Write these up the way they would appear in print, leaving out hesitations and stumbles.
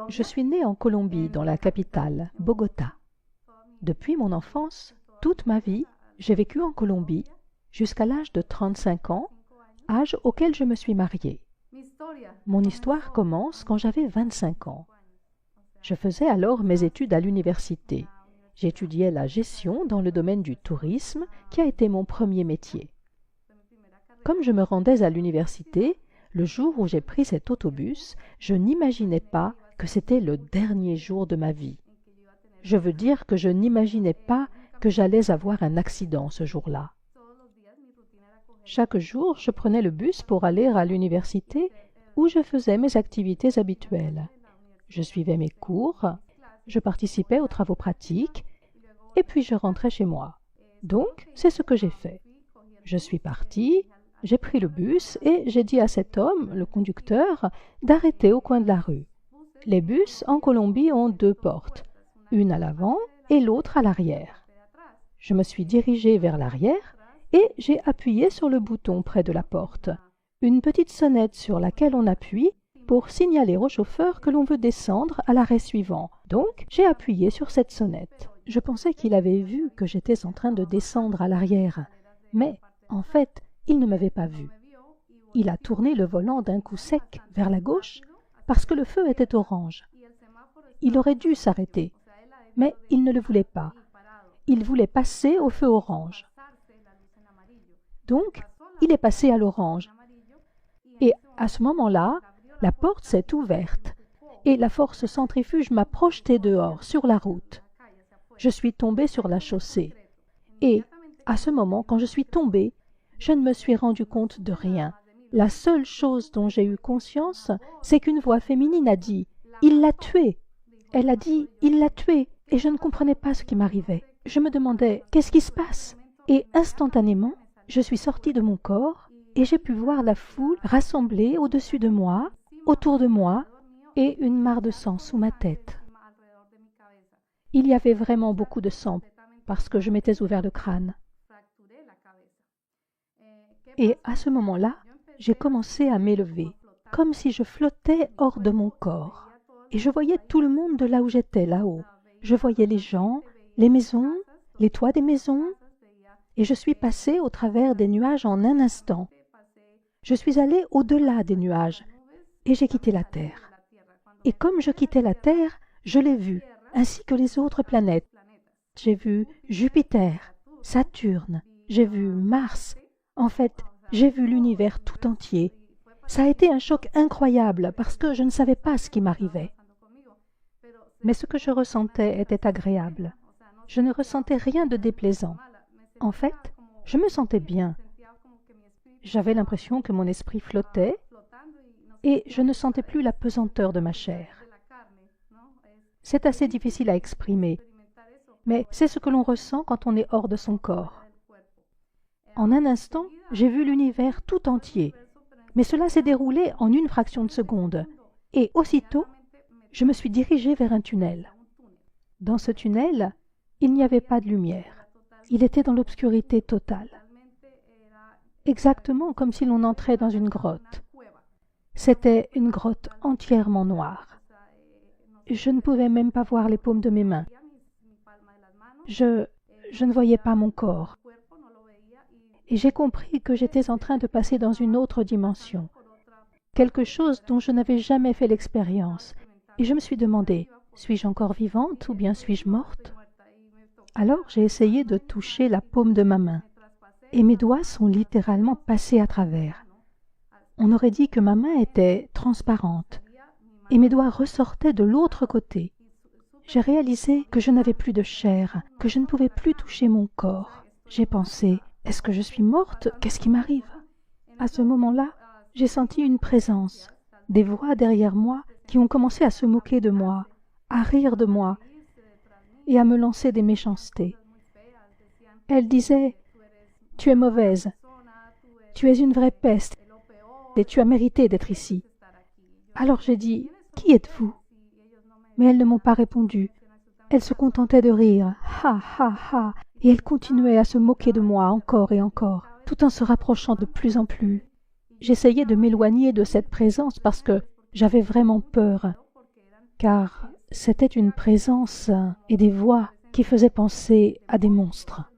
Je suis née en Colombie, dans la capitale, Bogota. Depuis mon enfance, toute ma vie, j'ai vécu en Colombie jusqu'à l'âge de 35 ans, âge auquel je me suis mariée. Mon histoire commence quand j'avais 25 ans. Je faisais alors mes études à l'université. J'étudiais la gestion dans le domaine du tourisme, qui a été mon premier métier. Comme je me rendais à l'université, le jour où j'ai pris cet autobus, je n'imaginais pas que c'était le dernier jour de ma vie. Je veux dire que je n'imaginais pas que j'allais avoir un accident ce jour-là. Chaque jour, je prenais le bus pour aller à l'université où je faisais mes activités habituelles. Je suivais mes cours, je participais aux travaux pratiques et puis je rentrais chez moi. Donc, c'est ce que j'ai fait. Je suis partie, j'ai pris le bus et j'ai dit à cet homme, le conducteur, d'arrêter au coin de la rue. Les bus en Colombie ont 2 portes, une à l'avant et l'autre à l'arrière. Je me suis dirigée vers l'arrière et j'ai appuyé sur le bouton près de la porte, une petite sonnette sur laquelle on appuie pour signaler au chauffeur que l'on veut descendre à l'arrêt suivant. Donc, j'ai appuyé sur cette sonnette. Je pensais qu'il avait vu que j'étais en train de descendre à l'arrière, mais en fait, il ne m'avait pas vu. Il a tourné le volant d'un coup sec vers la gauche parce que le feu était orange. Il aurait dû s'arrêter, mais il ne le voulait pas. Il voulait passer au feu orange. Donc, il est passé à l'orange. Et à ce moment-là, la porte s'est ouverte et la force centrifuge m'a projeté dehors, sur la route. Je suis tombée sur la chaussée. Et à ce moment, quand je suis tombée, je ne me suis rendu compte de rien. La seule chose dont j'ai eu conscience, c'est qu'une voix féminine a dit « Il l'a tué ». Elle a dit « Il l'a tué » et je ne comprenais pas ce qui m'arrivait. Je me demandais « Qu'est-ce qui se passe ?» Et instantanément, je suis sortie de mon corps et j'ai pu voir la foule rassemblée au-dessus de moi, autour de moi, et une mare de sang sous ma tête. Il y avait vraiment beaucoup de sang parce que je m'étais ouvert le crâne. Et à ce moment-là, j'ai commencé à m'élever, comme si je flottais hors de mon corps. Et je voyais tout le monde de là où j'étais, là-haut. Je voyais les gens, les maisons, les toits des maisons, et je suis passée au travers des nuages en un instant. Je suis allée au-delà des nuages, et j'ai quitté la Terre. Et comme je quittais la Terre, je l'ai vue, ainsi que les autres planètes. J'ai vu Jupiter, Saturne, j'ai vu Mars. En fait, j'ai vu l'univers tout entier. Ça a été un choc incroyable parce que je ne savais pas ce qui m'arrivait. Mais ce que je ressentais était agréable. Je ne ressentais rien de déplaisant. En fait, je me sentais bien. J'avais l'impression que mon esprit flottait et je ne sentais plus la pesanteur de ma chair. C'est assez difficile à exprimer, mais c'est ce que l'on ressent quand on est hors de son corps. En un instant, j'ai vu l'univers tout entier, mais cela s'est déroulé en une fraction de seconde, et aussitôt, je me suis dirigée vers un tunnel. Dans ce tunnel, il n'y avait pas de lumière. Il était dans l'obscurité totale. Exactement comme si l'on entrait dans une grotte. C'était une grotte entièrement noire. Je ne pouvais même pas voir les paumes de mes mains. Je ne voyais pas mon corps. Et j'ai compris que j'étais en train de passer dans une autre dimension, quelque chose dont je n'avais jamais fait l'expérience. Et je me suis demandé, suis-je encore vivante ou bien suis-je morte? Alors j'ai essayé de toucher la paume de ma main, et mes doigts sont littéralement passés à travers. On aurait dit que ma main était transparente, et mes doigts ressortaient de l'autre côté. J'ai réalisé que je n'avais plus de chair, que je ne pouvais plus toucher mon corps. J'ai pensé, est-ce que je suis morte? Qu'est-ce qui m'arrive? À ce moment-là, j'ai senti une présence, des voix derrière moi qui ont commencé à se moquer de moi, à rire de moi et à me lancer des méchancetés. Elles disaient « Tu es mauvaise, tu es une vraie peste et tu as mérité d'être ici. » Alors j'ai dit « Qui êtes-vous » Mais elles ne m'ont pas répondu. Elles se contentaient de rire « Ha, ha, ha » et elles continuaient à se moquer de moi encore et encore, tout en se rapprochant de plus en plus. J'essayais de m'éloigner de cette présence parce que j'avais vraiment peur. car c'était une présence et des voix qui faisaient penser à des monstres.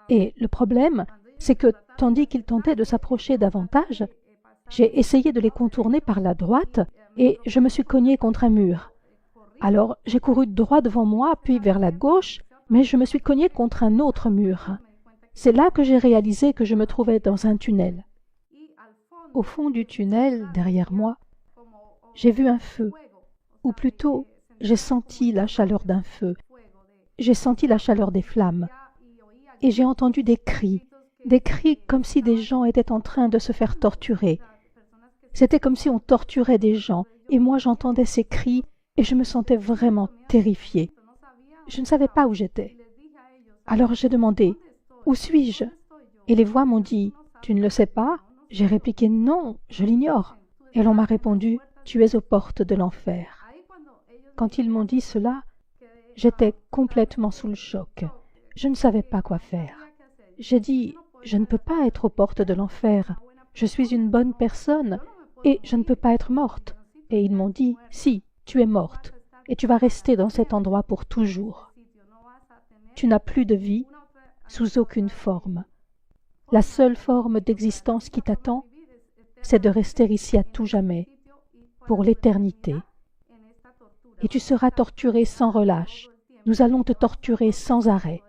Et le problème, c'est que tandis qu'ils tentaient de s'approcher davantage, j'ai essayé de les contourner par la droite et je me suis cogné contre un mur. Alors j'ai couru droit devant moi, puis vers la gauche, mais je me suis cogné contre un autre mur. C'est là que j'ai réalisé que je me trouvais dans un tunnel. Au fond du tunnel, derrière moi, j'ai vu un feu, ou plutôt, j'ai senti la chaleur d'un feu. J'ai senti la chaleur des flammes. Et j'ai entendu des cris comme si des gens étaient en train de se faire torturer. C'était comme si on torturait des gens, et moi j'entendais ces cris, et je me sentais vraiment terrifiée. Je ne savais pas où j'étais. Alors j'ai demandé, « Où suis-je » Et les voix m'ont dit, « Tu ne le sais pas ?» J'ai répliqué, « Non, je l'ignore. » Et l'on m'a répondu, « Tu es aux portes de l'enfer. » Quand ils m'ont dit cela, j'étais complètement sous le choc. Je ne savais pas quoi faire. J'ai dit, « Je ne peux pas être aux portes de l'enfer. Je suis une bonne personne et je ne peux pas être morte. » Et ils m'ont dit, « Si, tu es morte et tu vas rester dans cet endroit pour toujours. Tu n'as plus de vie sous aucune forme. La seule forme d'existence qui t'attend, c'est de rester ici à tout jamais, pour l'éternité. Et tu seras torturé sans relâche. Nous allons te torturer sans arrêt. »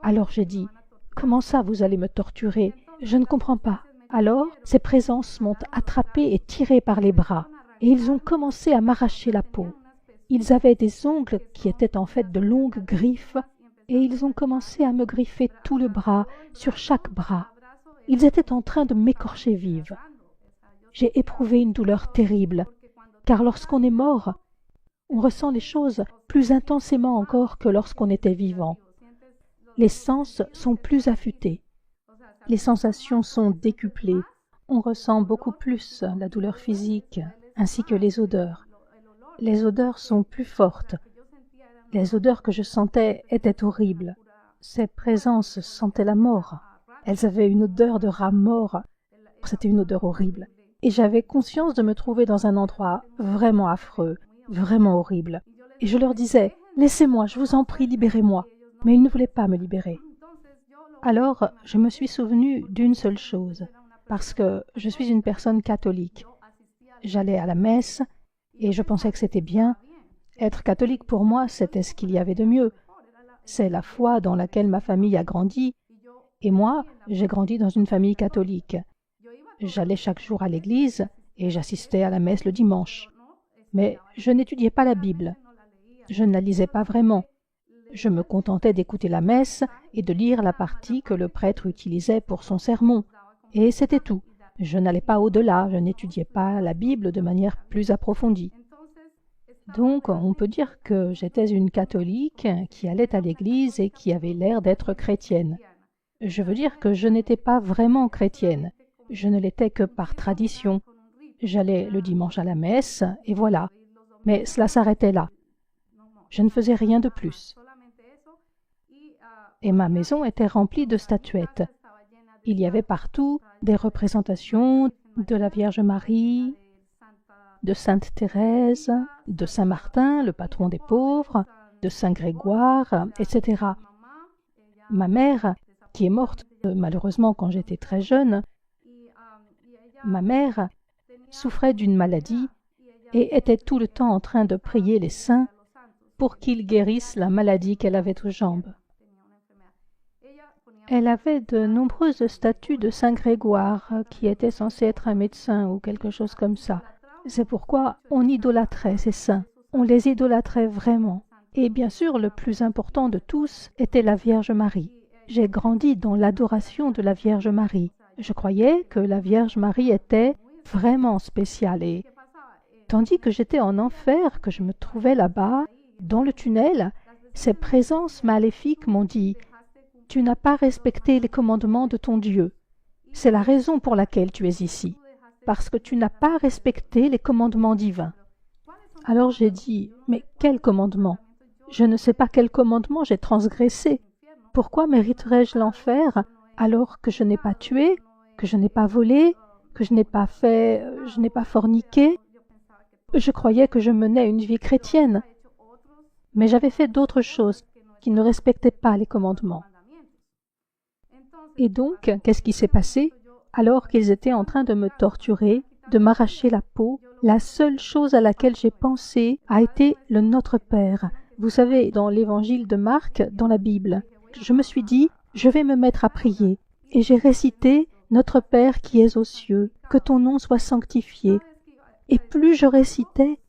Alors j'ai dit, « Comment ça vous allez me torturer? Je ne comprends pas. » Alors ces présences m'ont attrapé et tiré par les bras, et ils ont commencé à m'arracher la peau. Ils avaient des ongles qui étaient en fait de longues griffes, et ils ont commencé à me griffer tout le bras, sur chaque bras. Ils étaient en train de m'écorcher vive. J'ai éprouvé une douleur terrible, car lorsqu'on est mort, on ressent les choses plus intensément encore que lorsqu'on était vivant. Les sens sont plus affûtés. Les sensations sont décuplées. On ressent beaucoup plus la douleur physique, ainsi que les odeurs. Les odeurs sont plus fortes. Les odeurs que je sentais étaient horribles. Ces présences sentaient la mort. Elles avaient une odeur de rat mort. C'était une odeur horrible. Et j'avais conscience de me trouver dans un endroit vraiment affreux, vraiment horrible. Et je leur disais, « Laissez-moi, je vous en prie, libérez-moi. » Mais ils ne voulaient pas me libérer. Alors, je me suis souvenu d'une seule chose, parce que je suis une personne catholique. J'allais à la messe, et je pensais que c'était bien. Être catholique pour moi, c'était ce qu'il y avait de mieux. C'est la foi dans laquelle ma famille a grandi, et moi, j'ai grandi dans une famille catholique. J'allais chaque jour à l'église, et j'assistais à la messe le dimanche. Mais je n'étudiais pas la Bible. Je ne la lisais pas vraiment. Je me contentais d'écouter la messe et de lire la partie que le prêtre utilisait pour son sermon. Et c'était tout. Je n'allais pas au-delà, je n'étudiais pas la Bible de manière plus approfondie. Donc, on peut dire que j'étais une catholique qui allait à l'église et qui avait l'air d'être chrétienne. Je veux dire que je n'étais pas vraiment chrétienne. Je ne l'étais que par tradition. J'allais le dimanche à la messe, et voilà. Mais cela s'arrêtait là. Je ne faisais rien de plus. Et ma maison était remplie de statuettes. Il y avait partout des représentations de la Vierge Marie, de Sainte Thérèse, de Saint Martin, le patron des pauvres, de Saint Grégoire, etc. Ma mère, qui est morte malheureusement quand j'étais très jeune, ma mère souffrait d'une maladie et était tout le temps en train de prier les saints pour qu'ils guérissent la maladie qu'elle avait aux jambes. Elle avait de nombreuses statues de Saint Grégoire, qui était censé être un médecin ou quelque chose comme ça. C'est pourquoi on idolâtrait ces saints. On les idolâtrait vraiment. Et bien sûr, le plus important de tous était la Vierge Marie. J'ai grandi dans l'adoration de la Vierge Marie. Je croyais que la Vierge Marie était vraiment spéciale. Et tandis que j'étais en enfer, que je me trouvais là-bas, dans le tunnel, ces présences maléfiques m'ont dit « Tu n'as pas respecté les commandements de ton Dieu. C'est la raison pour laquelle tu es ici, parce que tu n'as pas respecté les commandements divins. » Alors j'ai dit « Mais quel commandement? Je ne sais pas quel commandement j'ai transgressé. Pourquoi mériterais-je l'enfer alors que je n'ai pas tué, que je n'ai pas volé, que je n'ai pas forniqué? Je croyais que je menais une vie chrétienne, mais j'avais fait d'autres choses qui ne respectaient pas les commandements. Et donc, qu'est-ce qui s'est passé? Alors qu'ils étaient en train de me torturer, de m'arracher la peau, la seule chose à laquelle j'ai pensé a été le Notre Père. Vous savez, dans l'évangile de Marc, dans la Bible, je me suis dit, je vais me mettre à prier. Et j'ai récité « Notre Père qui es aux cieux, que ton nom soit sanctifié ». Et plus je récitais,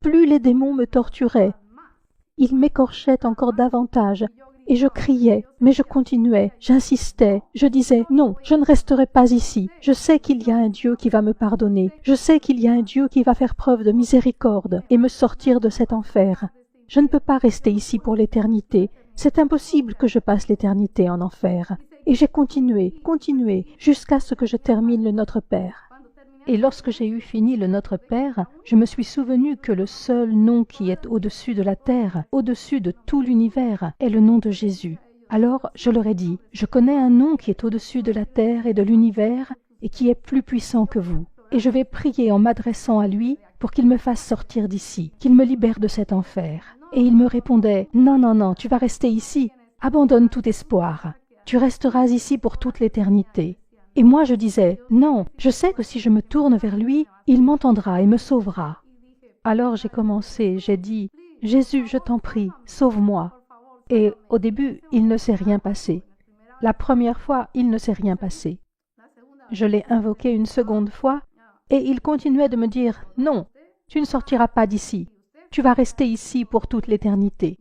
plus les démons me torturaient. Ils m'écorchaient encore davantage. Et je criais, mais je continuais, j'insistais, je disais « Non, je ne resterai pas ici. Je sais qu'il y a un Dieu qui va me pardonner. Je sais qu'il y a un Dieu qui va faire preuve de miséricorde et me sortir de cet enfer. Je ne peux pas rester ici pour l'éternité. C'est impossible que je passe l'éternité en enfer. » Et j'ai continué, jusqu'à ce que je termine le Notre Père. Et lorsque j'ai eu fini le Notre Père, je me suis souvenu que le seul nom qui est au-dessus de la terre, au-dessus de tout l'univers, est le nom de Jésus. Alors je leur ai dit, je connais un nom qui est au-dessus de la terre et de l'univers et qui est plus puissant que vous. Et je vais prier en m'adressant à lui pour qu'il me fasse sortir d'ici, qu'il me libère de cet enfer. Et il me répondait, non, non, non, tu vas rester ici. Abandonne tout espoir. Tu resteras ici pour toute l'éternité. Et moi je disais, non, je sais que si je me tourne vers lui, il m'entendra et me sauvera. Alors j'ai commencé, j'ai dit, Jésus, je t'en prie, sauve-moi. Et au début, il ne s'est rien passé. La première fois, il ne s'est rien passé. Je l'ai invoqué une seconde fois, et il continuait de me dire, non, tu ne sortiras pas d'ici, tu vas rester ici pour toute l'éternité.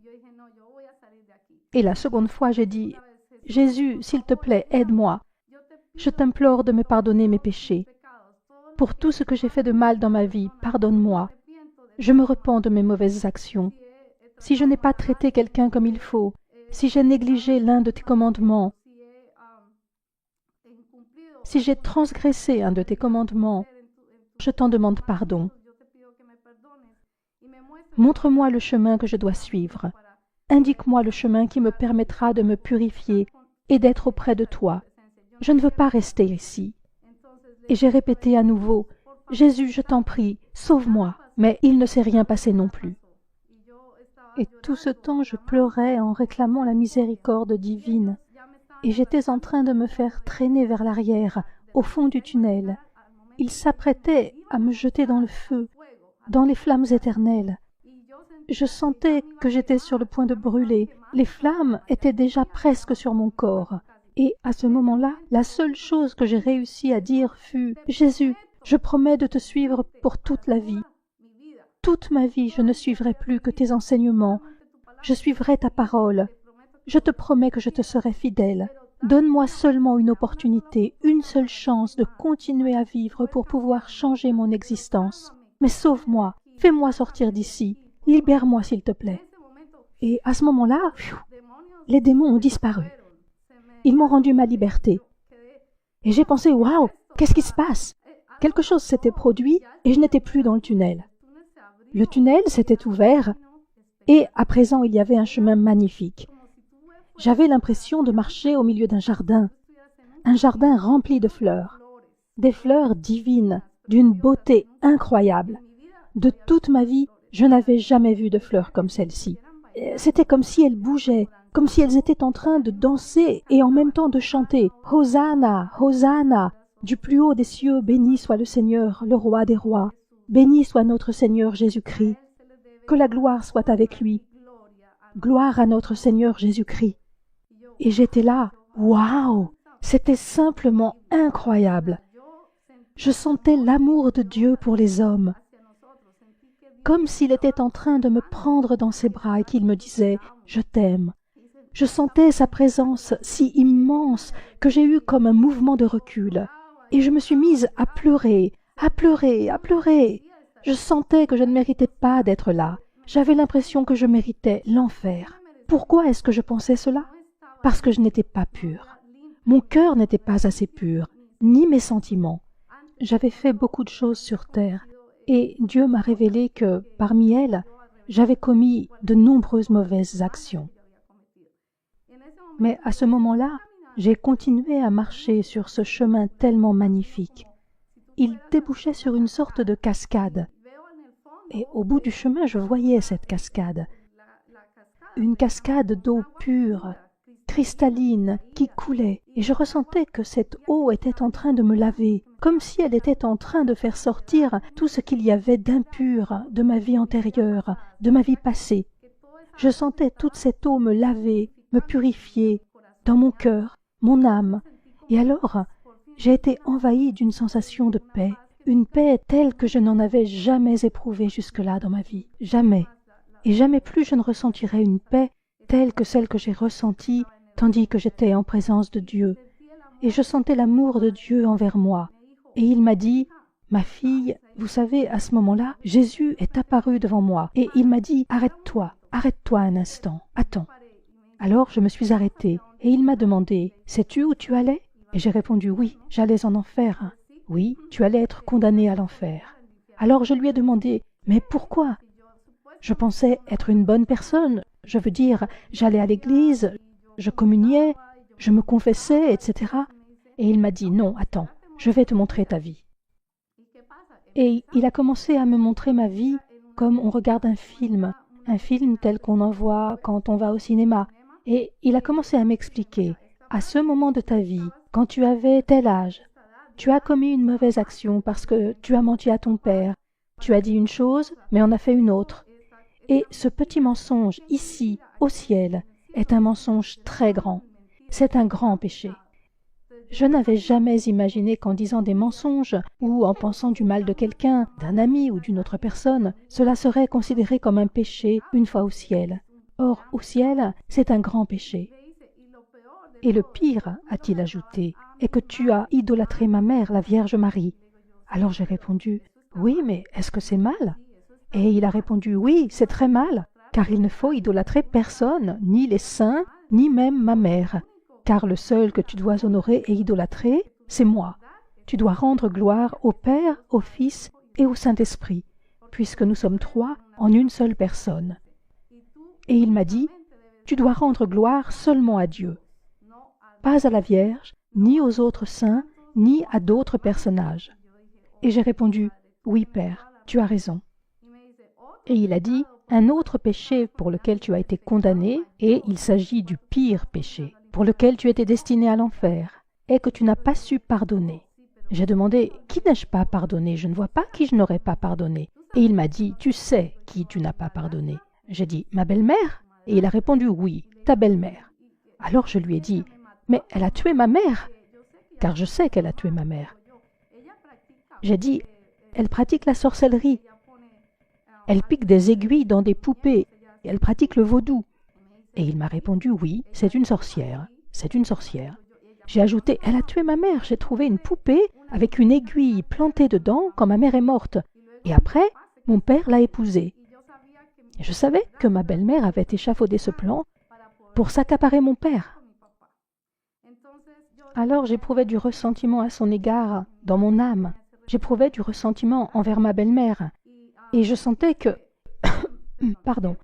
Et la seconde fois, j'ai dit, Jésus, s'il te plaît, aide-moi. Je t'implore de me pardonner mes péchés. Pour tout ce que j'ai fait de mal dans ma vie, pardonne-moi. Je me repens de mes mauvaises actions. Si je n'ai pas traité quelqu'un comme il faut, si j'ai négligé l'un de tes commandements, si j'ai transgressé un de tes commandements, je t'en demande pardon. Montre-moi le chemin que je dois suivre. Indique-moi le chemin qui me permettra de me purifier et d'être auprès de toi. Je ne veux pas rester ici. Et j'ai répété à nouveau, Jésus, je t'en prie, sauve-moi. Mais il ne s'est rien passé non plus. Et tout ce temps, je pleurais en réclamant la miséricorde divine. Et j'étais en train de me faire traîner vers l'arrière, au fond du tunnel. Il s'apprêtait à me jeter dans le feu, dans les flammes éternelles. Je sentais que j'étais sur le point de brûler. Les flammes étaient déjà presque sur mon corps. Et à ce moment-là, la seule chose que j'ai réussi à dire fut « Jésus, je promets de te suivre pour toute la vie. Toute ma vie, je ne suivrai plus que tes enseignements. Je suivrai ta parole. Je te promets que je te serai fidèle. Donne-moi seulement une opportunité, une seule chance de continuer à vivre pour pouvoir changer mon existence. Mais sauve-moi, fais-moi sortir d'ici, libère-moi s'il te plaît. » Et à ce moment-là, les démons ont disparu. Ils m'ont rendu ma liberté. Et j'ai pensé, waouh, qu'est-ce qui se passe? Quelque chose s'était produit et je n'étais plus dans le tunnel. Le tunnel s'était ouvert et à présent il y avait un chemin magnifique. J'avais l'impression de marcher au milieu d'un jardin rempli de fleurs, des fleurs divines, d'une beauté incroyable. De toute ma vie, je n'avais jamais vu de fleurs comme celle-ci. C'était comme si elles bougeaient, comme si elles étaient en train de danser et en même temps de chanter « Hosanna, Hosanna !» Du plus haut des cieux, béni soit le Seigneur, le roi des rois. Béni soit notre Seigneur Jésus-Christ. Que la gloire soit avec lui. Gloire à notre Seigneur Jésus-Christ. Et j'étais là, waouh! C'était simplement incroyable. Je sentais l'amour de Dieu pour les hommes, comme s'il était en train de me prendre dans ses bras et qu'il me disait « Je t'aime ». Je sentais sa présence si immense que j'ai eu comme un mouvement de recul. Et je me suis mise à pleurer, à pleurer, à pleurer. Je sentais que je ne méritais pas d'être là. J'avais l'impression que je méritais l'enfer. Pourquoi est-ce que je pensais cela? Parce que je n'étais pas pure. Mon cœur n'était pas assez pur, ni mes sentiments. J'avais fait beaucoup de choses sur terre, et Dieu m'a révélé que, parmi elles, j'avais commis de nombreuses mauvaises actions. Mais à ce moment-là, j'ai continué à marcher sur ce chemin tellement magnifique. Il débouchait sur une sorte de cascade. Et au bout du chemin, je voyais cette cascade. Une cascade d'eau pure, cristalline, qui coulait. Et je ressentais que cette eau était en train de me laver, comme si elle était en train de faire sortir tout ce qu'il y avait d'impur de ma vie antérieure, de ma vie passée. Je sentais toute cette eau me laver, me purifier, dans mon cœur, mon âme. Et alors, j'ai été envahie d'une sensation de paix, une paix telle que je n'en avais jamais éprouvée jusque-là dans ma vie. Jamais. Et jamais plus je ne ressentirai une paix telle que celle que j'ai ressentie tandis que j'étais en présence de Dieu. Et je sentais l'amour de Dieu envers moi. Et il m'a dit, « Ma fille, vous savez, à ce moment-là, Jésus est apparu devant moi. Et il m'a dit, « Arrête-toi un instant, attends. » Alors je me suis arrêtée et il m'a demandé, « Sais-tu où tu allais ?» Et j'ai répondu, « Oui, j'allais en enfer. » « Oui, tu allais être condamné à l'enfer. » Alors je lui ai demandé, « Mais pourquoi ?» Je pensais être une bonne personne, je veux dire, j'allais à l'église, je communiais, je me confessais, etc. Et il m'a dit, « Non, attends, je vais te montrer ta vie. » Et il a commencé à me montrer ma vie comme on regarde un film tel qu'on en voit quand on va au cinéma. Et il a commencé à m'expliquer, « À ce moment de ta vie, quand tu avais tel âge, tu as commis une mauvaise action parce que tu as menti à ton père. Tu as dit une chose, mais en as fait une autre. Et ce petit mensonge, ici, au ciel, est un mensonge très grand. C'est un grand péché. » Je n'avais jamais imaginé qu'en disant des mensonges ou en pensant du mal de quelqu'un, d'un ami ou d'une autre personne, cela serait considéré comme un péché une fois au ciel. Or, au ciel, c'est un grand péché. Et le pire, a-t-il ajouté, est que tu as idolâtré ma mère, la Vierge Marie. Alors j'ai répondu, « Oui, mais est-ce que c'est mal ?» Et il a répondu, « Oui, c'est très mal, car il ne faut idolâtrer personne, ni les saints, ni même ma mère. Car le seul que tu dois honorer et idolâtrer, c'est moi. Tu dois rendre gloire au Père, au Fils et au Saint-Esprit, puisque nous sommes trois en une seule personne. » Et il m'a dit, « Tu dois rendre gloire seulement à Dieu, pas à la Vierge, ni aux autres saints, ni à d'autres personnages. » Et j'ai répondu, « Oui, Père, tu as raison. » Et il a dit, « Un autre péché pour lequel tu as été condamné, et il s'agit du pire péché, pour lequel tu étais destiné à l'enfer, est que tu n'as pas su pardonner. » J'ai demandé, « Qui n'ai-je pas pardonné? Je ne vois pas qui je n'aurais pas pardonné. » Et il m'a dit, « Tu sais qui tu n'as pas pardonné. » J'ai dit, « Ma belle-mère ?» Et il a répondu, « Oui, ta belle-mère. » Alors je lui ai dit, « Mais elle a tué ma mère, car je sais qu'elle a tué ma mère. » J'ai dit, « Elle pratique la sorcellerie. Elle pique des aiguilles dans des poupées. Elle pratique le vaudou. » Et il m'a répondu, « Oui, c'est une sorcière. C'est une sorcière. » J'ai ajouté, « Elle a tué ma mère. J'ai trouvé une poupée avec une aiguille plantée dedans quand ma mère est morte. Et après, mon père l'a épousée. » Je savais que ma belle-mère avait échafaudé ce plan pour s'accaparer mon père. Alors j'éprouvais du ressentiment à son égard dans mon âme. J'éprouvais du ressentiment envers ma belle-mère. Et je sentais que... pardon,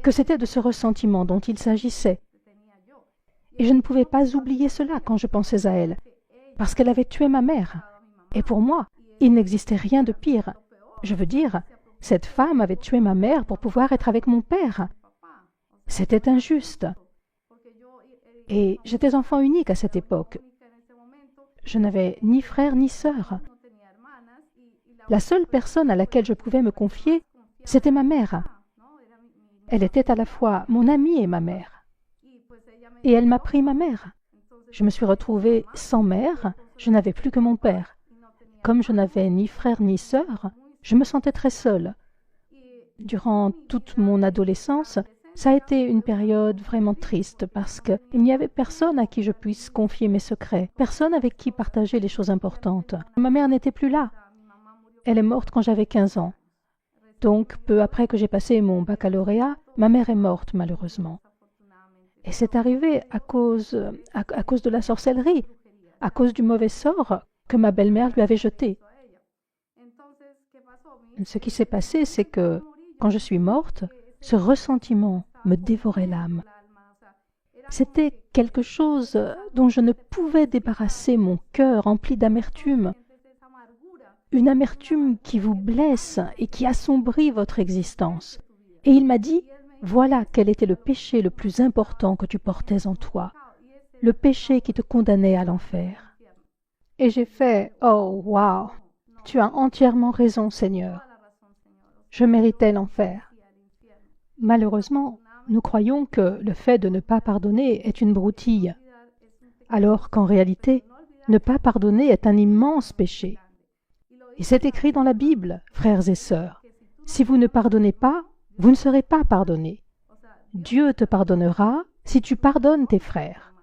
que c'était de ce ressentiment dont il s'agissait. Et je ne pouvais pas oublier cela quand je pensais à elle, parce qu'elle avait tué ma mère. Et pour moi, il n'existait rien de pire. Je veux dire, cette femme avait tué ma mère pour pouvoir être avec mon père. C'était injuste. Et j'étais enfant unique à cette époque. Je n'avais ni frère ni sœur. La seule personne à laquelle je pouvais me confier, c'était ma mère. Elle était à la fois mon amie et ma mère. Et elle m'a pris ma mère. Je me suis retrouvée sans mère, je n'avais plus que mon père. Comme je n'avais ni frère ni sœur, je me sentais très seule. Durant toute mon adolescence, ça a été une période vraiment triste parce qu'il n'y avait personne à qui je puisse confier mes secrets, personne avec qui partager les choses importantes. Ma mère n'était plus là. Elle est morte quand j'avais 15 ans. Donc, peu après que j'ai passé mon baccalauréat, ma mère est morte malheureusement. Et c'est arrivé à cause de la sorcellerie, à cause du mauvais sort que ma belle-mère lui avait jeté. Ce qui s'est passé, c'est que quand je suis morte, ce ressentiment me dévorait l'âme. C'était quelque chose dont je ne pouvais débarrasser mon cœur rempli d'amertume. une amertume qui vous blesse et qui assombrit votre existence. Et il m'a dit, voilà quel était le péché le plus important que tu portais en toi, le péché qui te condamnait à l'enfer. Et j'ai fait, oh, wow, tu as entièrement raison, Seigneur. Je méritais l'enfer. Malheureusement, nous croyons que le fait de ne pas pardonner est une broutille, alors qu'en réalité, ne pas pardonner est un immense péché. Et c'est écrit dans la Bible, frères et sœurs, si vous ne pardonnez pas, vous ne serez pas pardonnés. Dieu te pardonnera si tu pardonnes tes frères.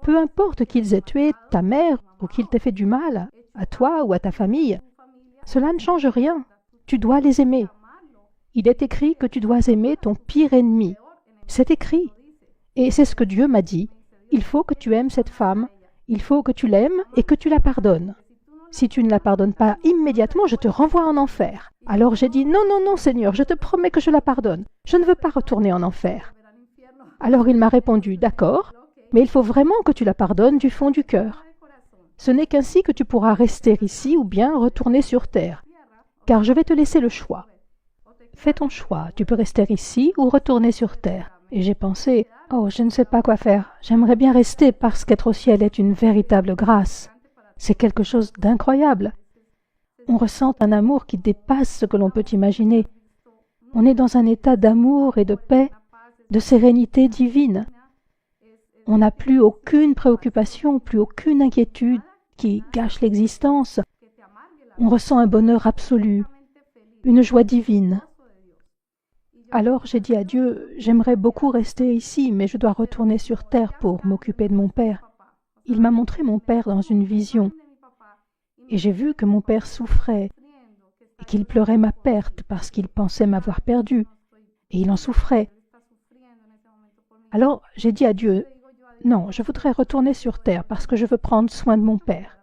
Peu importe qu'ils aient tué ta mère ou qu'ils t'aient fait du mal, à toi ou à ta famille, cela ne change rien. Tu dois les aimer. Il est écrit que tu dois aimer ton pire ennemi. C'est écrit. Et c'est ce que Dieu m'a dit. Il faut que tu aimes cette femme, il faut que tu l'aimes et que tu la pardonnes. Si tu ne la pardonnes pas immédiatement, je te renvoie en enfer. Alors j'ai dit, non, non, non, Seigneur, je te promets que je la pardonne. Je ne veux pas retourner en enfer. Alors il m'a répondu, d'accord, mais il faut vraiment que tu la pardonnes du fond du cœur. Ce n'est qu'ainsi que tu pourras rester ici ou bien retourner sur terre, car je vais te laisser le choix. Fais ton choix, tu peux rester ici ou retourner sur terre. Et j'ai pensé, oh, je ne sais pas quoi faire. J'aimerais bien rester parce qu'être au ciel est une véritable grâce. C'est quelque chose d'incroyable. On ressent un amour qui dépasse ce que l'on peut imaginer. On est dans un état d'amour et de paix, de sérénité divine. On n'a plus aucune préoccupation, plus aucune inquiétude qui gâche l'existence. On ressent un bonheur absolu, une joie divine. Alors j'ai dit à Dieu, j'aimerais beaucoup rester ici, mais je dois retourner sur terre pour m'occuper de mon père. Il m'a montré mon père dans une vision, et j'ai vu que mon père souffrait, et qu'il pleurait ma perte parce qu'il pensait m'avoir perdu, et il en souffrait. Alors j'ai dit à Dieu, non, je voudrais retourner sur terre parce que je veux prendre soin de mon père.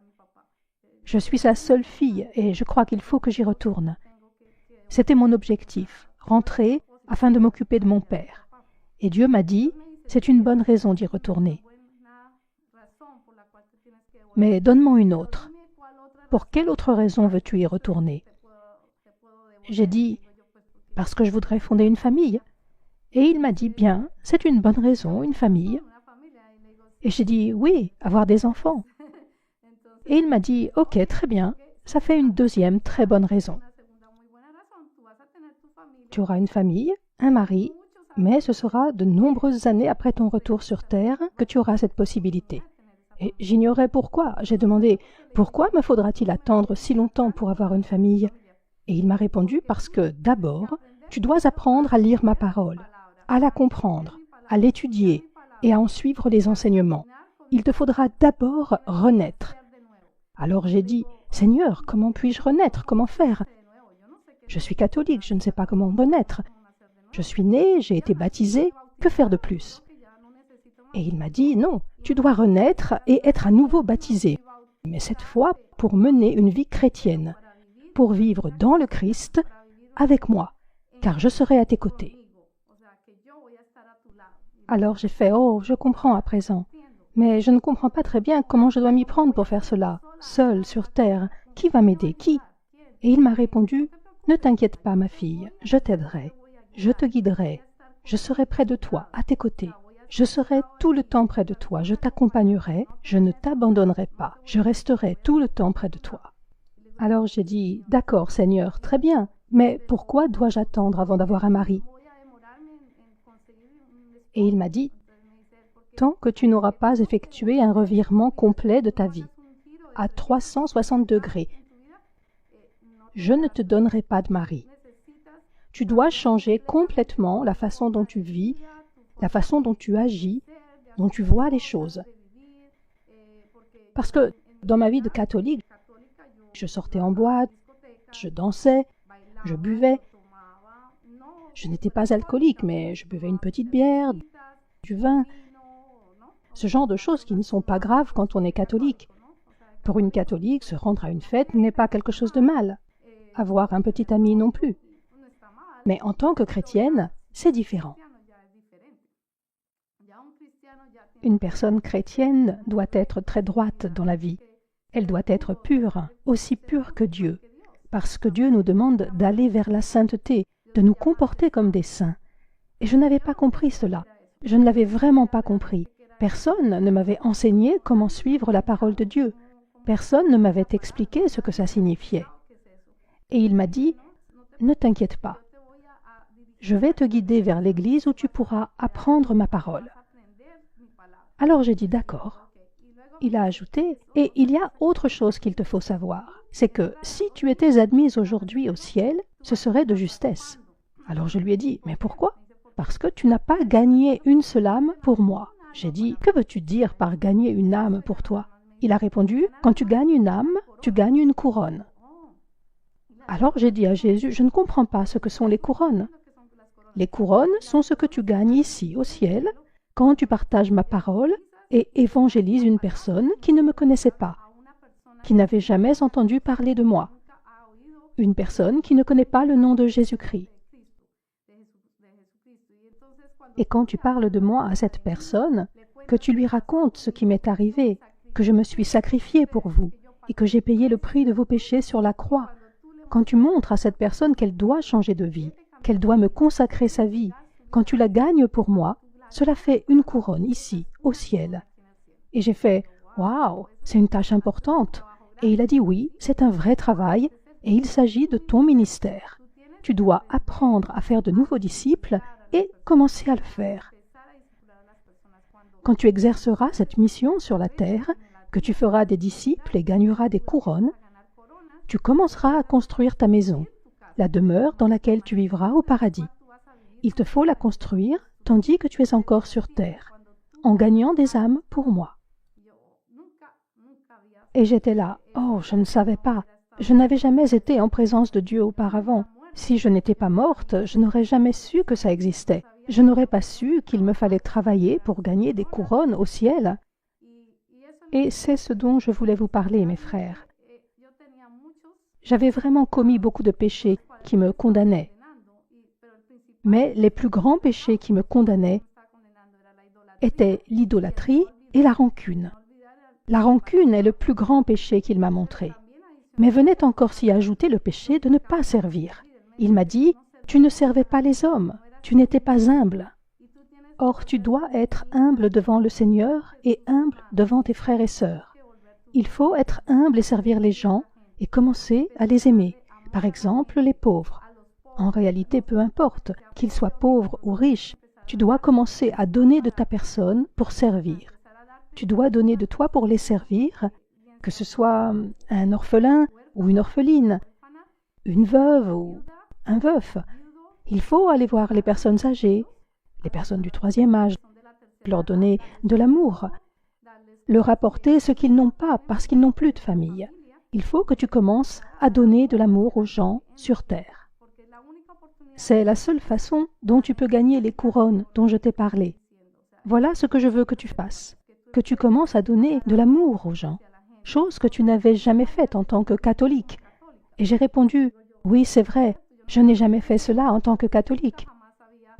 Je suis sa seule fille, et je crois qu'il faut que j'y retourne. C'était mon objectif, rentrer afin de m'occuper de mon père. Et Dieu m'a dit, c'est une bonne raison d'y retourner. Mais donne-moi une autre. Pour quelle autre raison veux-tu y retourner? J'ai dit, parce que je voudrais fonder une famille. Et il m'a dit, bien, c'est une bonne raison, une famille. Et j'ai dit, oui, avoir des enfants. Et il m'a dit, ok, très bien, ça fait une deuxième très bonne raison. Tu auras une famille, un mari, mais ce sera de nombreuses années après ton retour sur Terre que tu auras cette possibilité. Et j'ignorais pourquoi. J'ai demandé, pourquoi me faudra-t-il attendre si longtemps pour avoir une famille? Et il m'a répondu, parce que d'abord, tu dois apprendre à lire ma parole, à la comprendre, à l'étudier et à en suivre les enseignements. Il te faudra d'abord renaître. Alors j'ai dit, Seigneur, comment puis-je renaître? Comment faire? Je suis catholique, je ne sais pas comment renaître. Je suis né, j'ai été baptisé, que faire de plus? Et il m'a dit, non, tu dois renaître et être à nouveau baptisé, mais cette fois pour mener une vie chrétienne, pour vivre dans le Christ avec moi, car je serai à tes côtés. Alors j'ai fait, oh, je comprends à présent, mais je ne comprends pas très bien comment je dois m'y prendre pour faire cela, seul sur terre. Qui va m'aider? Qui? Et il m'a répondu, ne t'inquiète pas, ma fille, je t'aiderai, je te guiderai, je serai près de toi, à tes côtés. Je serai tout le temps près de toi, je t'accompagnerai, je ne t'abandonnerai pas, je resterai tout le temps près de toi. Alors j'ai dit, d'accord Seigneur, très bien, mais pourquoi dois-je attendre avant d'avoir un mari? Et il m'a dit, tant que tu n'auras pas effectué un revirement complet de ta vie, à 360 degrés, je ne te donnerai pas de mari. Tu dois changer complètement la façon dont tu vis, la façon dont tu agis, dont tu vois les choses. Parce que dans ma vie de catholique, je sortais en boîte, je dansais, je buvais. Je n'étais pas alcoolique, mais je buvais une petite bière, du vin. Ce genre de choses qui ne sont pas graves quand on est catholique. Pour une catholique, se rendre à une fête n'est pas quelque chose de mal. Avoir un petit ami non plus. Mais en tant que chrétienne, c'est différent. Une personne chrétienne doit être très droite dans la vie. Elle doit être pure, aussi pure que Dieu, parce que Dieu nous demande d'aller vers la sainteté, de nous comporter comme des saints. Et je n'avais pas compris cela. Je ne l'avais vraiment pas compris. Personne ne m'avait enseigné comment suivre la parole de Dieu. Personne ne m'avait expliqué ce que ça signifiait. Et il m'a dit, « Ne t'inquiète pas. Je vais te guider vers l'église où tu pourras apprendre ma parole. » Alors j'ai dit, « D'accord. » Il a ajouté, « Et il y a autre chose qu'il te faut savoir. C'est que si tu étais admise aujourd'hui au ciel, ce serait de justesse. » Alors je lui ai dit, « Mais pourquoi ? » « Parce que tu n'as pas gagné une seule âme pour moi. » J'ai dit, « Que veux-tu dire par gagner une âme pour toi ?» Il a répondu, « Quand tu gagnes une âme, tu gagnes une couronne. » Alors j'ai dit à Jésus, « Je ne comprends pas ce que sont les couronnes. » Les couronnes sont ce que tu gagnes ici, au ciel, quand tu partages ma parole et évangélises une personne qui ne me connaissait pas, qui n'avait jamais entendu parler de moi, une personne qui ne connaît pas le nom de Jésus-Christ. Et quand tu parles de moi à cette personne, que tu lui racontes ce qui m'est arrivé, que je me suis sacrifié pour vous et que j'ai payé le prix de vos péchés sur la croix, quand tu montres à cette personne qu'elle doit changer de vie, qu'elle doit me consacrer sa vie, quand tu la gagnes pour moi, cela fait une couronne ici, au ciel. Et j'ai fait « Waouh, c'est une tâche importante !» Et il a dit « Oui, c'est un vrai travail et il s'agit de ton ministère. Tu dois apprendre à faire de nouveaux disciples et commencer à le faire. Quand tu exerceras cette mission sur la terre, que tu feras des disciples et gagneras des couronnes, tu commenceras à construire ta maison, la demeure dans laquelle tu vivras au paradis. Il te faut la construire tandis que tu es encore sur terre, en gagnant des âmes pour moi. » Et j'étais là, « Oh, je ne savais pas. Je n'avais jamais été en présence de Dieu auparavant. Si je n'étais pas morte, je n'aurais jamais su que ça existait. Je n'aurais pas su qu'il me fallait travailler pour gagner des couronnes au ciel. » Et c'est ce dont je voulais vous parler, mes frères. J'avais vraiment commis beaucoup de péchés qui me condamnaient. Mais les plus grands péchés qui me condamnaient étaient l'idolâtrie et la rancune. La rancune est le plus grand péché qu'il m'a montré. Mais venait encore s'y ajouter le péché de ne pas servir. Il m'a dit, « Tu ne servais pas les hommes, tu n'étais pas humble. Or, tu dois être humble devant le Seigneur et humble devant tes frères et sœurs. Il faut être humble et servir les gens et commencer à les aimer. Par exemple, les pauvres. En réalité, peu importe, qu'ils soient pauvres ou riches, tu dois commencer à donner de ta personne pour servir. Tu dois donner de toi pour les servir, que ce soit un orphelin ou une orpheline, une veuve ou un veuf. Il faut aller voir les personnes âgées, les personnes du 3e âge, leur donner de l'amour, leur apporter ce qu'ils n'ont pas parce qu'ils n'ont plus de famille. Il faut que tu commences à donner de l'amour aux gens sur terre. C'est la seule façon dont tu peux gagner les couronnes dont je t'ai parlé. Voilà ce que je veux que tu fasses, que tu commences à donner de l'amour aux gens, chose que tu n'avais jamais faite en tant que catholique. Et j'ai répondu, « Oui, c'est vrai, je n'ai jamais fait cela en tant que catholique.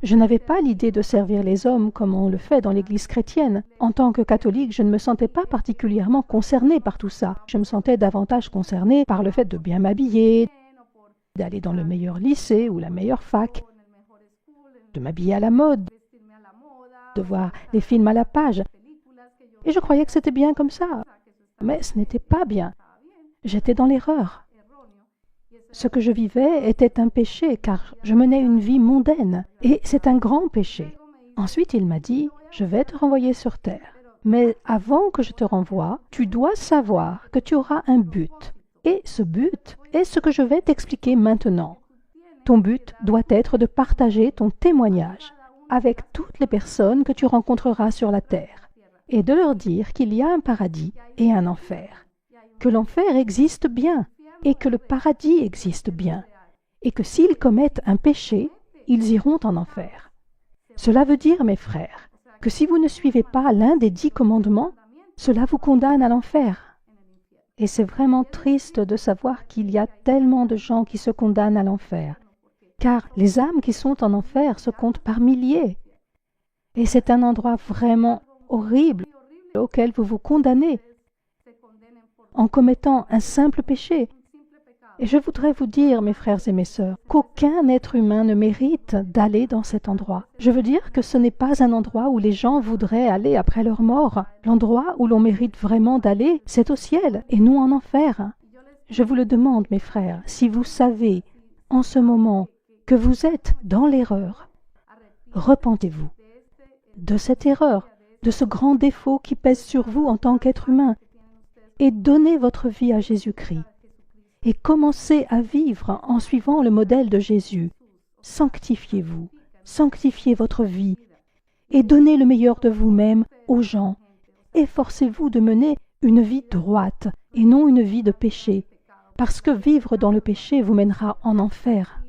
Je n'avais pas l'idée de servir les hommes comme on le fait dans l'Église chrétienne. En tant que catholique, je ne me sentais pas particulièrement concernée par tout ça. Je me sentais davantage concernée par le fait de bien m'habiller, d'aller dans le meilleur lycée ou la meilleure fac, de m'habiller à la mode, de voir les films à la page. Et je croyais que c'était bien comme ça. Mais ce n'était pas bien. J'étais dans l'erreur. Ce que je vivais était un péché, car je menais une vie mondaine, et c'est un grand péché. Ensuite, il m'a dit, « Je vais te renvoyer sur terre. Mais avant que je te renvoie, tu dois savoir que tu auras un but. Et ce but est ce que je vais t'expliquer maintenant. Ton but doit être de partager ton témoignage avec toutes les personnes que tu rencontreras sur la terre, et de leur dire qu'il y a un paradis et un enfer, que l'enfer existe bien, et que le paradis existe bien, et que s'ils commettent un péché, ils iront en enfer. Cela veut dire, mes frères, que si vous ne suivez pas l'un des 10 commandements, cela vous condamne à l'enfer. Et c'est vraiment triste de savoir qu'il y a tellement de gens qui se condamnent à l'enfer, car les âmes qui sont en enfer se comptent par milliers. Et c'est un endroit vraiment horrible auquel vous vous condamnez. en commettant un simple péché. Et je voudrais vous dire, mes frères et mes sœurs, qu'aucun être humain ne mérite d'aller dans cet endroit. Je veux dire que ce n'est pas un endroit où les gens voudraient aller après leur mort. L'endroit où l'on mérite vraiment d'aller, c'est au ciel et non en enfer. Je vous le demande, mes frères, si vous savez en ce moment que vous êtes dans l'erreur, repentez-vous de cette erreur, de ce grand défaut qui pèse sur vous en tant qu'être humain, et donnez votre vie à Jésus-Christ. Et commencez à vivre en suivant le modèle de Jésus. Sanctifiez-vous, sanctifiez votre vie, et donnez le meilleur de vous-même aux gens. Efforcez-vous de mener une vie droite et non une vie de péché, parce que vivre dans le péché vous mènera en enfer.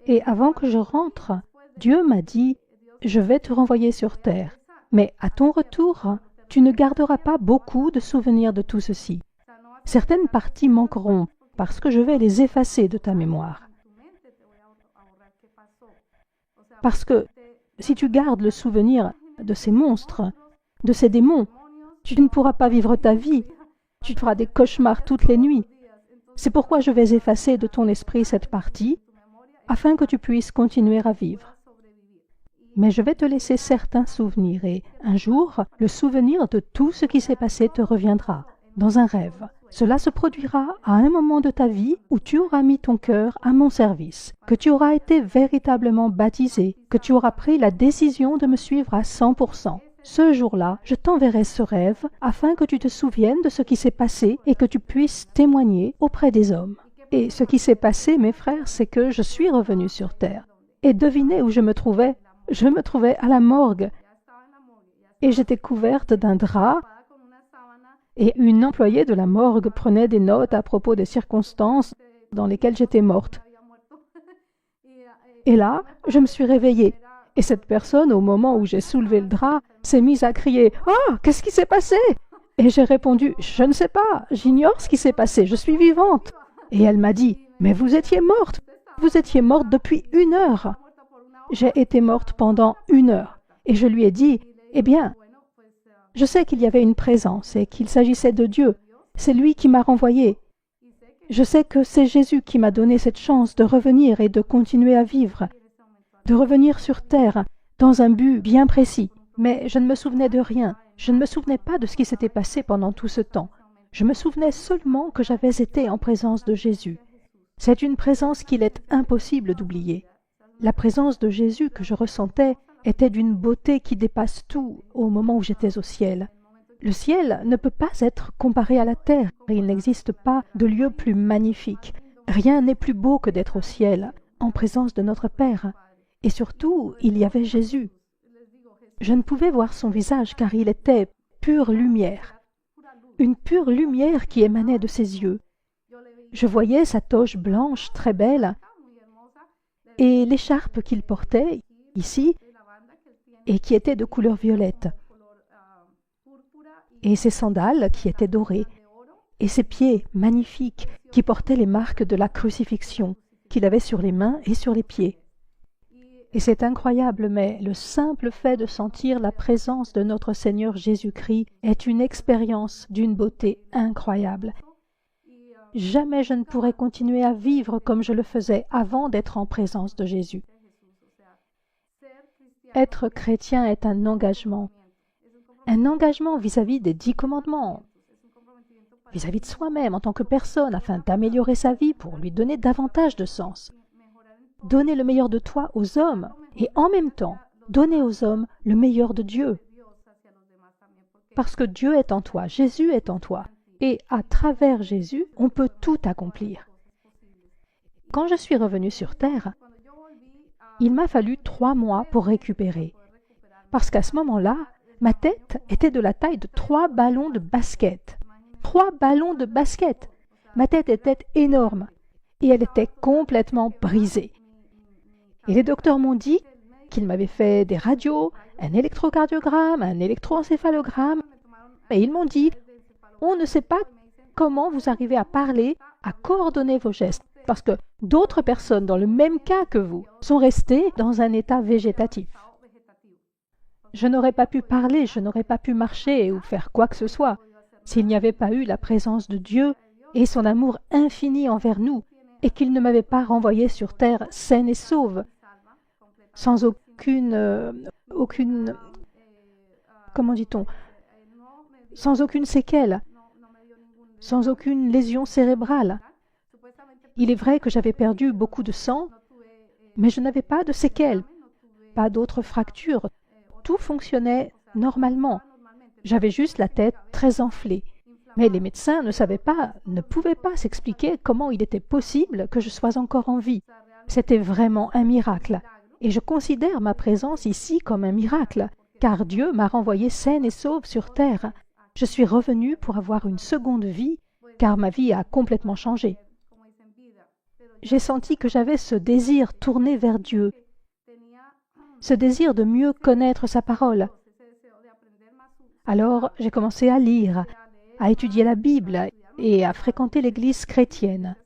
Et avant que je rentre, Dieu m'a dit, « Je vais te renvoyer sur terre, mais à ton retour, tu ne garderas pas beaucoup de souvenirs de tout ceci. Certaines parties manqueront, parce que je vais les effacer de ta mémoire. Parce que si tu gardes le souvenir de ces monstres, de ces démons, tu ne pourras pas vivre ta vie. Tu feras des cauchemars toutes les nuits. C'est pourquoi je vais effacer de ton esprit cette partie, afin que tu puisses continuer à vivre. Mais je vais te laisser certains souvenirs et, un jour, le souvenir de tout ce qui s'est passé te reviendra, dans un rêve. Cela se produira à un moment de ta vie où tu auras mis ton cœur à mon service, que tu auras été véritablement baptisé, que tu auras pris la décision de me suivre à 100%. Ce jour-là, je t'enverrai ce rêve afin que tu te souviennes de ce qui s'est passé et que tu puisses témoigner auprès des hommes. Et ce qui s'est passé, mes frères, c'est que je suis revenu sur terre. Et devinez où je me trouvais? Je me trouvais à la morgue. Et j'étais couverte d'un drap. Et une employée de la morgue prenait des notes à propos des circonstances dans lesquelles j'étais morte. Et là, je me suis réveillée. Et cette personne, au moment où j'ai soulevé le drap, s'est mise à crier « Oh, qu'est-ce qui s'est passé ?» Et j'ai répondu « Je ne sais pas, j'ignore ce qui s'est passé, je suis vivante. » Et elle m'a dit « Mais vous étiez morte depuis 1 heure. » J'ai été morte pendant 1 heure. Et je lui ai dit « Eh bien, je sais qu'il y avait une présence et qu'il s'agissait de Dieu. C'est lui qui m'a renvoyée. Je sais que c'est Jésus qui m'a donné cette chance de revenir et de continuer à vivre, de revenir sur terre dans un but bien précis. Mais je ne me souvenais de rien. Je ne me souvenais pas de ce qui s'était passé pendant tout ce temps. Je me souvenais seulement que j'avais été en présence de Jésus. C'est une présence qu'il est impossible d'oublier. La présence de Jésus que je ressentais était d'une beauté qui dépasse tout au moment où j'étais au ciel. Le ciel ne peut pas être comparé à la terre. Il n'existe pas de lieu plus magnifique. Rien n'est plus beau que d'être au ciel, en présence de notre Père. Et surtout, il y avait Jésus. Je ne pouvais voir son visage car il était pure lumière. Une pure lumière qui émanait de ses yeux. Je voyais sa toge blanche très belle et l'écharpe qu'il portait ici et qui était de couleur violette, et ses sandales qui étaient dorées, et ses pieds magnifiques qui portaient les marques de la crucifixion qu'il avait sur les mains et sur les pieds. Et c'est incroyable, mais le simple fait de sentir la présence de notre Seigneur Jésus-Christ est une expérience d'une beauté incroyable. Jamais je ne pourrais continuer à vivre comme je le faisais avant d'être en présence de Jésus. Être chrétien est un engagement vis-à-vis des 10 commandements, vis-à-vis de soi-même en tant que personne, afin d'améliorer sa vie pour lui donner davantage de sens. Donner le meilleur de toi aux hommes et en même temps, donner aux hommes le meilleur de Dieu. Parce que Dieu est en toi, Jésus est en toi, et à travers Jésus, on peut tout accomplir. Quand je suis revenue sur terre, il m'a fallu 3 mois pour récupérer. Parce qu'à ce moment-là, ma tête était de la taille de 3 ballons de basket. 3 ballons de basket! Ma tête était énorme et elle était complètement brisée. Et les docteurs m'ont dit qu'ils m'avaient fait des radios, un électrocardiogramme, un électroencéphalogramme. Et ils m'ont dit « On ne sait pas comment vous arrivez à parler, à coordonner vos gestes. » Parce que d'autres personnes dans le même cas que vous sont restées dans un état végétatif. Je n'aurais pas pu parler, je n'aurais pas pu marcher ou faire quoi que ce soit. s'il n'y avait pas eu la présence de Dieu et son amour infini envers nous, et qu'il ne m'avait pas renvoyé sur terre saine et sauve, sans comment dit-on, sans aucune séquelle, sans aucune lésion cérébrale. Il est vrai que j'avais perdu beaucoup de sang, mais je n'avais pas de séquelles, pas d'autres fractures. Tout fonctionnait normalement. J'avais juste la tête très enflée. Mais les médecins ne pouvaient pas s'expliquer comment il était possible que je sois encore en vie. C'était vraiment un miracle. Et je considère ma présence ici comme un miracle, car Dieu m'a renvoyée saine et sauve sur terre. Je suis revenue pour avoir une seconde vie, car ma vie a complètement changé. J'ai senti que j'avais ce désir tourné vers Dieu, ce désir de mieux connaître sa parole. Alors, j'ai commencé à lire, à étudier la Bible et à fréquenter l'Église chrétienne.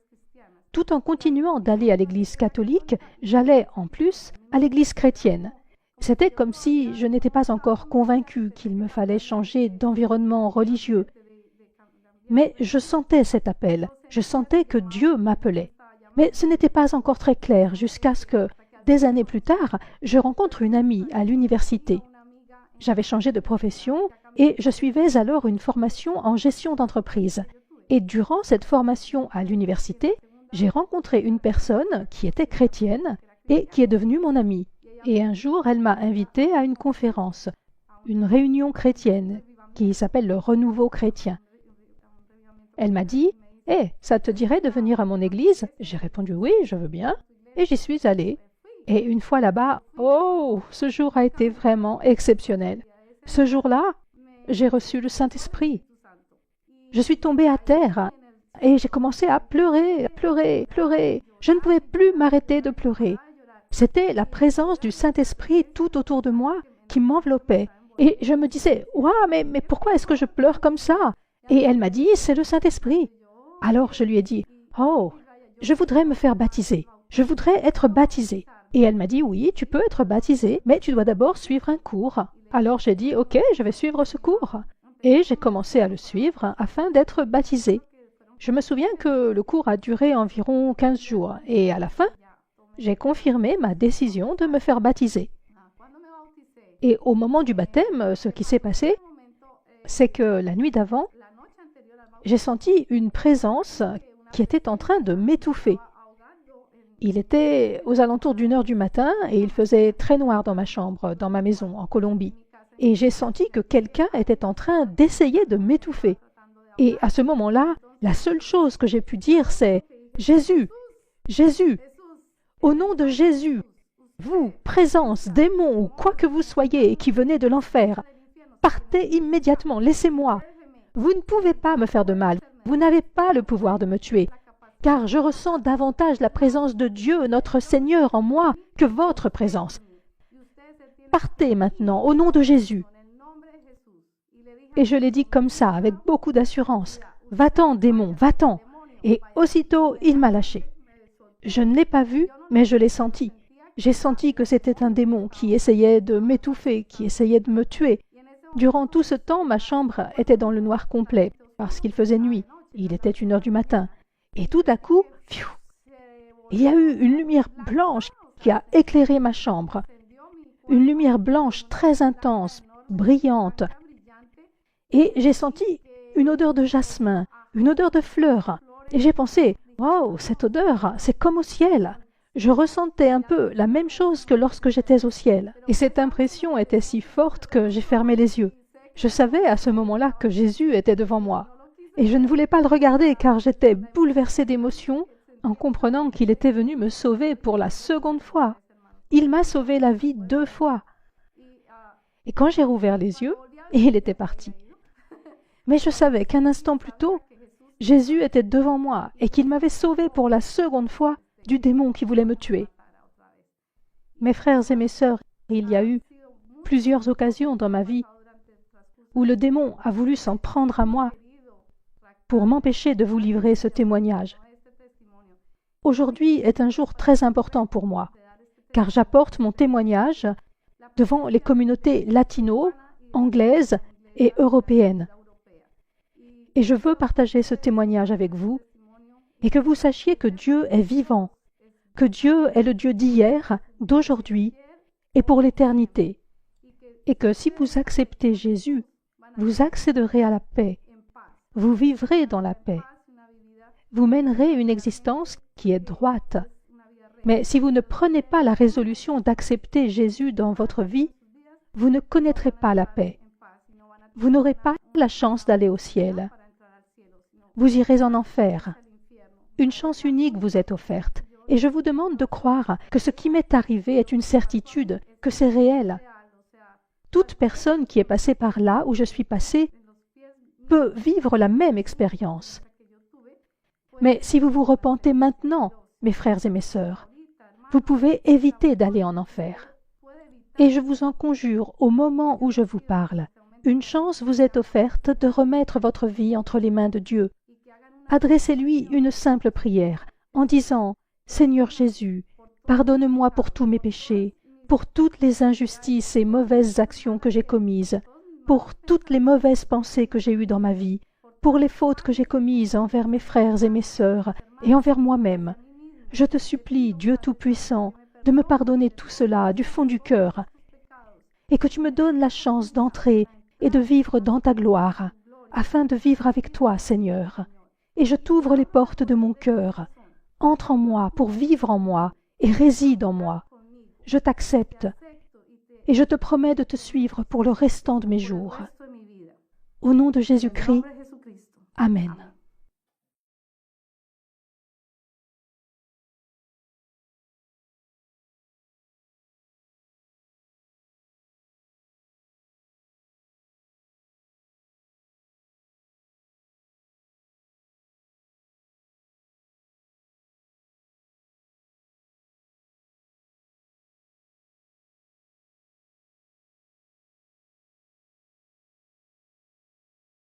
Tout en continuant d'aller à l'Église catholique, j'allais en plus à l'Église chrétienne. C'était comme si je n'étais pas encore convaincue qu'il me fallait changer d'environnement religieux. Mais je sentais cet appel, je sentais que Dieu m'appelait. Mais ce n'était pas encore très clair jusqu'à ce que, des années plus tard, je rencontre une amie à l'université. J'avais changé de profession et je suivais alors une formation en gestion d'entreprise. Et durant cette formation à l'université, j'ai rencontré une personne qui était chrétienne et qui est devenue mon amie. Et un jour, elle m'a invitée à une conférence, une réunion chrétienne qui s'appelle le Renouveau chrétien. Elle m'a dit « Hé, ça te dirait de venir à mon église ?» J'ai répondu « Oui, je veux bien. » Et j'y suis allée. Et une fois là-bas, oh, ce jour a été vraiment exceptionnel. Ce jour-là, j'ai reçu le Saint-Esprit. Je suis tombée à terre et j'ai commencé à pleurer, pleurer, pleurer. Je ne pouvais plus m'arrêter de pleurer. C'était la présence du Saint-Esprit tout autour de moi qui m'enveloppait. Et je me disais, « Ouah, mais pourquoi est-ce que je pleure comme ça ?» Et elle m'a dit, « C'est le Saint-Esprit. » Alors je lui ai dit, « Oh, je voudrais me faire baptiser. Je voudrais être baptisée. » Et elle m'a dit, « Oui, tu peux être baptisée, mais tu dois d'abord suivre un cours. » Alors j'ai dit, « Ok, je vais suivre ce cours. » Et j'ai commencé à le suivre afin d'être baptisée. Je me souviens que le cours a duré environ 15 jours et à la fin, j'ai confirmé ma décision de me faire baptiser. Et au moment du baptême, ce qui s'est passé, c'est que la nuit d'avant, j'ai senti une présence qui était en train de m'étouffer. Il était aux alentours d'1 heure du matin et il faisait très noir dans ma chambre, dans ma maison, en Colombie. Et j'ai senti que quelqu'un était en train d'essayer de m'étouffer. Et à ce moment-là, la seule chose que j'ai pu dire, c'est « Jésus, Jésus, au nom de Jésus, vous, présence, démon ou quoi que vous soyez qui venez de l'enfer, partez immédiatement, laissez-moi. Vous ne pouvez pas me faire de mal, vous n'avez pas le pouvoir de me tuer, car je ressens davantage la présence de Dieu, notre Seigneur, en moi que votre présence. Partez maintenant, au nom de Jésus. » Et je l'ai dit comme ça, avec beaucoup d'assurance. « Va-t'en, démon, va-t'en !» Et aussitôt, il m'a lâché. Je ne l'ai pas vu, mais je l'ai senti. J'ai senti que c'était un démon qui essayait de m'étouffer, qui essayait de me tuer. Durant tout ce temps, ma chambre était dans le noir complet, parce qu'il faisait nuit. Il était 1 heure du matin. Et tout à coup, pfiou, il y a eu une lumière blanche qui a éclairé ma chambre. Une lumière blanche très intense, brillante. Et j'ai senti une odeur de jasmin, une odeur de fleurs. Et j'ai pensé, « Wow, cette odeur, c'est comme au ciel !» Je ressentais un peu la même chose que lorsque j'étais au ciel. Et cette impression était si forte que j'ai fermé les yeux. Je savais à ce moment-là que Jésus était devant moi. Et je ne voulais pas le regarder car j'étais bouleversée d'émotion en comprenant qu'il était venu me sauver pour la seconde fois. Il m'a sauvé la vie 2 fois. Et quand j'ai rouvert les yeux, il était parti. Mais je savais qu'un instant plus tôt, Jésus était devant moi et qu'il m'avait sauvé pour la seconde fois du démon qui voulait me tuer. Mes frères et mes sœurs, il y a eu plusieurs occasions dans ma vie où le démon a voulu s'en prendre à moi pour m'empêcher de vous livrer ce témoignage. Aujourd'hui est un jour très important pour moi, car j'apporte mon témoignage devant les communautés latino, anglaises et européennes. Et je veux partager ce témoignage avec vous et que vous sachiez que Dieu est vivant, que Dieu est le Dieu d'hier, d'aujourd'hui et pour l'éternité. Et que si vous acceptez Jésus, vous accéderez à la paix. Vous vivrez dans la paix. Vous mènerez une existence qui est droite. Mais si vous ne prenez pas la résolution d'accepter Jésus dans votre vie, vous ne connaîtrez pas la paix. Vous n'aurez pas la chance d'aller au ciel. Vous irez en enfer. Une chance unique vous est offerte. Et je vous demande de croire que ce qui m'est arrivé est une certitude, que c'est réel. Toute personne qui est passée par là où je suis passé peut vivre la même expérience. Mais si vous vous repentez maintenant, mes frères et mes sœurs, vous pouvez éviter d'aller en enfer. Et je vous en conjure, au moment où je vous parle, une chance vous est offerte de remettre votre vie entre les mains de Dieu. Adressez-lui une simple prière en disant « Seigneur Jésus, pardonne-moi pour tous mes péchés, pour toutes les injustices et mauvaises actions que j'ai commises, pour toutes les mauvaises pensées que j'ai eues dans ma vie, pour les fautes que j'ai commises envers mes frères et mes sœurs et envers moi-même. Je te supplie, Dieu Tout-Puissant, de me pardonner tout cela du fond du cœur et que tu me donnes la chance d'entrer et de vivre dans ta gloire, afin de vivre avec toi, Seigneur. Et je t'ouvre les portes de mon cœur. Entre en moi pour vivre en moi et réside en moi. Je t'accepte et je te promets de te suivre pour le restant de mes jours. Au nom de Jésus-Christ, Amen.